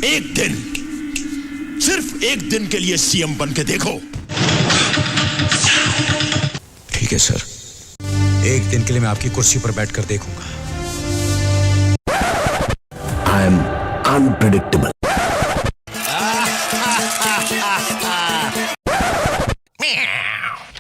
एक दिन, सिर्फ एक दिन के लिए सीएम बन के देखो। ठीक है सर, एक दिन के लिए मैं आपकी कुर्सी पर बैठकर देखूंगा। I am unpredictable.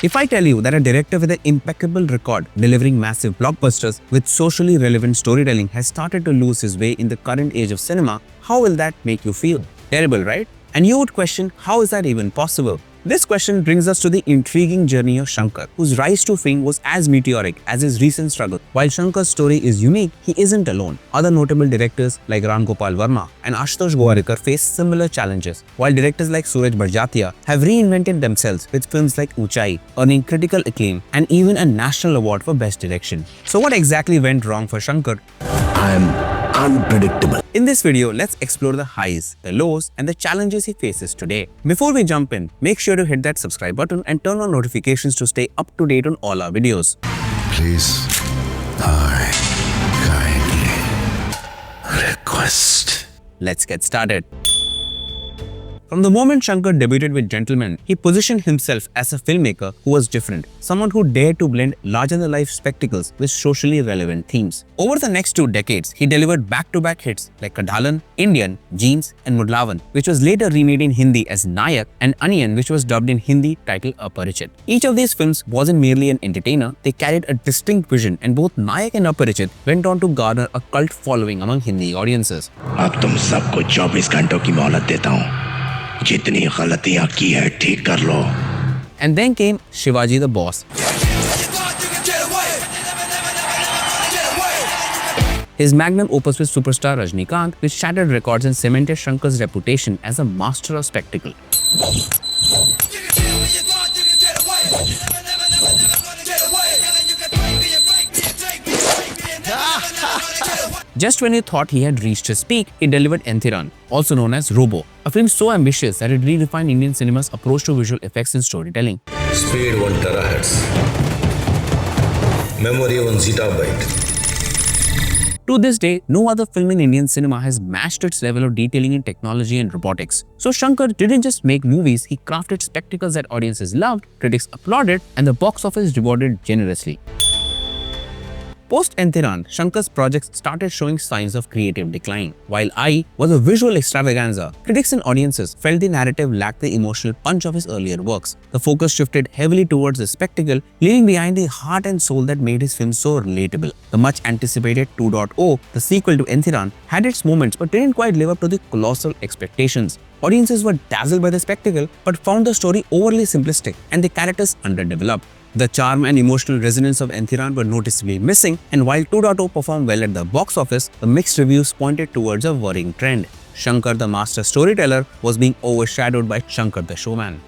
If I tell you that a director with an impeccable record delivering massive blockbusters with socially relevant storytelling has started to lose his way in the current age of cinema, how will that make you feel? Terrible, right? And you would question, how is that even possible? This question brings us to the intriguing journey of Shankar, whose rise to fame was as meteoric as his recent struggle. While Shankar's story is unique, he isn't alone. Other notable directors like Ram Gopal Verma and Ashutosh Gowarikar face similar challenges, while directors like Suraj Barjatia have reinvented themselves with films like Unchai, earning critical acclaim and even a national award for Best Direction. So what exactly went wrong for Shankar? I am unpredictable. In this video, let's explore the highs, the lows, and the challenges he faces today. Before we jump in, make sure to hit that subscribe button and turn on notifications to stay up to date on all our videos. Please, I kindly request. Let's get started. From the moment Shankar debuted with Gentleman, he positioned himself as a filmmaker who was different, someone who dared to blend larger-than-life spectacles with socially relevant themes. Over the next 2 decades, he delivered back-to-back hits like Kadhalan, Indian, Jeans, and Mudhalvan, which was later remade in Hindi as Nayak, and Anniyan, which was dubbed in Hindi titled Aparichit. Each of these films wasn't merely an entertainer, they carried a distinct vision, and both Nayak and Aparichit went on to garner a cult following among Hindi audiences. अब तुम सबको 24 घंटों की मोहलत देता हूँ। जितनी गलतियां की है ठीक कर लो। And then came Shivaji the Boss. His magnum opus with superstar Rajnikant, which shattered records and cemented Shankar's reputation as a master of spectacle. Just when you thought he had reached his peak, he delivered Enthiran, also known as Robo, a film so ambitious that it redefined Indian cinema's approach to visual effects and storytelling. Speed 1 terahertz. Memory 1 zettabyte. To this day, no other film in Indian cinema has matched its level of detailing in technology and robotics. So Shankar didn't just make movies, he crafted spectacles that audiences loved, critics applauded, and the box office rewarded generously. Post Enthiran, Shankar's projects started showing signs of creative decline. While I was a visual extravaganza, critics and audiences felt the narrative lacked the emotional punch of his earlier works. The focus shifted heavily towards the spectacle, leaving behind the heart and soul that made his film so relatable. The much anticipated 2.0, the sequel to Enthiran, had its moments but didn't quite live up to the colossal expectations. Audiences were dazzled by the spectacle but found the story overly simplistic and the characters underdeveloped. The charm and emotional resonance of Enthiran were noticeably missing, and while 2.0 performed well at the box office, the mixed reviews pointed towards a worrying trend. Shankar the master storyteller was being overshadowed by Shankar the showman.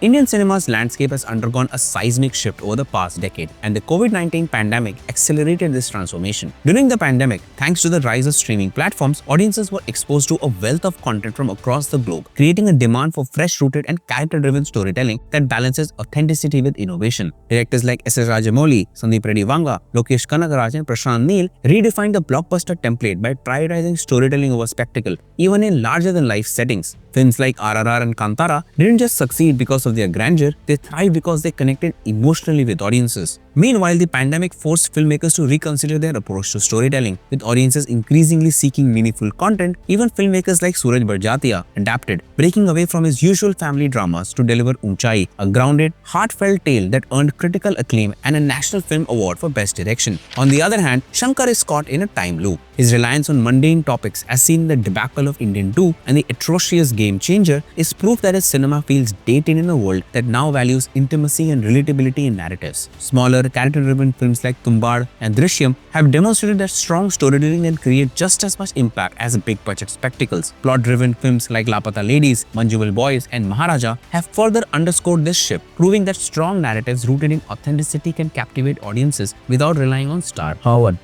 Indian cinema's landscape has undergone a seismic shift over the past decade, and the COVID-19 pandemic accelerated this transformation. During the pandemic, thanks to the rise of streaming platforms, audiences were exposed to a wealth of content from across the globe, creating a demand for fresh-rooted and character-driven storytelling that balances authenticity with innovation. Directors like S.S. Rajamouli, Sandeep Reddy Vanga, Lokesh Kanagaraj, and Prashant Neel redefined the blockbuster template by prioritizing storytelling over spectacle, even in larger-than-life settings. Films like RRR and Kantara didn't just succeed because of their grandeur, they thrived because they connected emotionally with audiences. Meanwhile, the pandemic forced filmmakers to reconsider their approach to storytelling. With audiences increasingly seeking meaningful content, even filmmakers like Suraj Barjatia adapted, breaking away from his usual family dramas to deliver Unchai, a grounded, heartfelt tale that earned critical acclaim and a National Film Award for Best Direction. On the other hand, Shankar is caught in a time loop. His reliance on mundane topics, as seen in the debacle of Indian 2 and the atrocious Game Changer, is proof that his cinema feels dated in a world that now values intimacy and relatability in narratives. Smaller, character-driven films like Tumbad and Drishyam have demonstrated that strong storytelling can create just as much impact as big-budget spectacles. Plot-driven films like Lapata Ladies, Manjuval Boys, and Maharaja have further underscored this shift, proving that strong narratives rooted in authenticity can captivate audiences without relying on star power.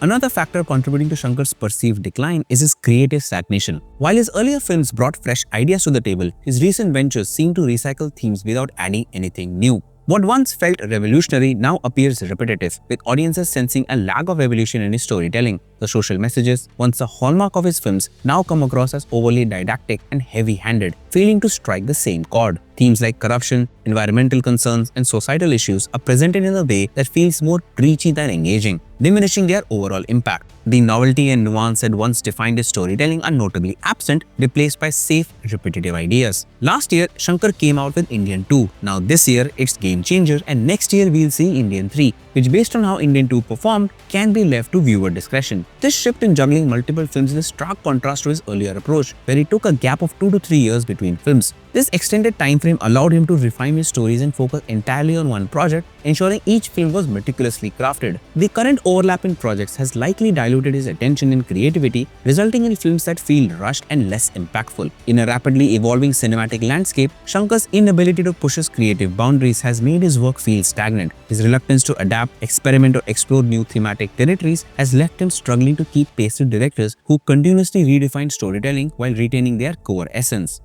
Another factor contributing to Shankar's perceived decline is his creative stagnation. While his earlier films brought fresh ideas to the table, his recent ventures seem to recycle themes without adding anything new. What once felt revolutionary now appears repetitive, with audiences sensing a lack of evolution in his storytelling. The social messages, once a hallmark of his films, now come across as overly didactic and heavy-handed, failing to strike the same chord. Themes like corruption, environmental concerns, and societal issues are presented in a way that feels more preachy than engaging, diminishing their overall impact. The novelty and nuance that once defined his storytelling are notably absent, replaced by safe, repetitive ideas. Last year, Shankar came out with Anniyan 2. Now this year, it's Game Changer, and next year we'll see Anniyan 3, which based on how Anniyan 2 performed, can be left to viewer discretion. This shift in juggling multiple films is a stark contrast to his earlier approach, where he took a gap of 2 to 3 years between films. This extended time frame allowed him to refine his stories and focus entirely on one project, ensuring each film was meticulously crafted. The current overlap in projects has likely diluted his attention and creativity, resulting in films that feel rushed and less impactful. In a rapidly evolving cinematic landscape, Shankar's inability to push his creative boundaries has made his work feel stagnant. His reluctance to adapt, experiment, or explore new thematic territories has left him struggling to keep pace with directors who continuously redefine storytelling while retaining their core essence.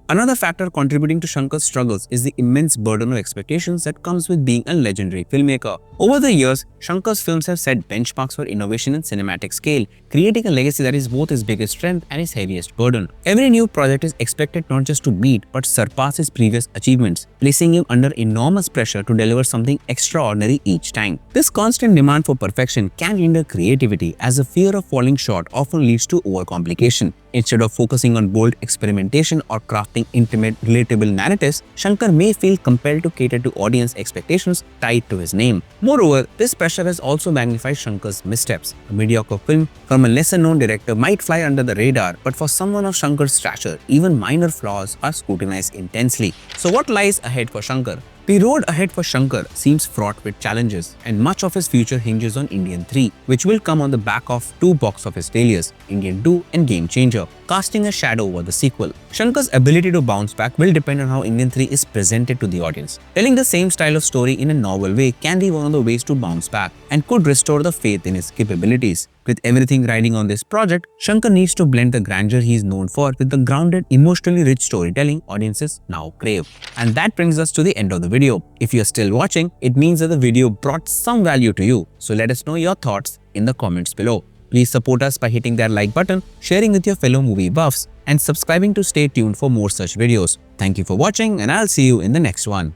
Another factor contributing to Shankar's struggles is the immense burden of expectations that comes with being a legendary filmmaker. Over the years, Shankar's films have set benchmarks for innovation and cinematic scale, creating a legacy that is both his biggest strength and his heaviest burden. Every new project is expected not just to beat but surpass his previous achievements, placing him under enormous pressure to deliver something extraordinary each time. This constant demand for perfection can hinder creativity, as the fear of falling short often leads to overcomplication. Instead of focusing on bold experimentation or crafting intimate, relatable narratives, Shankar may feel compelled to cater to audience expectations tied to his name. Moreover, this pressure has also magnified Shankar's missteps. A mediocre film from a lesser-known director might fly under the radar, but for someone of Shankar's stature, even minor flaws are scrutinized intensely. So what lies ahead for Shankar? The road ahead for Shankar seems fraught with challenges, and much of his future hinges on Anniyan 3, which will come on the back of 2 box office failures, Anniyan 2 and Game Changer, casting a shadow over the sequel. Shankar's ability to bounce back will depend on how Anniyan 3 is presented to the audience. Telling the same style of story in a novel way can be one of the ways to bounce back and could restore the faith in his capabilities. With everything riding on this project, Shankar needs to blend the grandeur he is known for with the grounded, emotionally rich storytelling audiences now crave. And that brings us to the end of the video. If you are still watching, it means that the video brought some value to you. So let us know your thoughts in the comments below. Please support us by hitting that like button, sharing with your fellow movie buffs, and subscribing to stay tuned for more such videos. Thank you for watching, and I'll see you in the next one.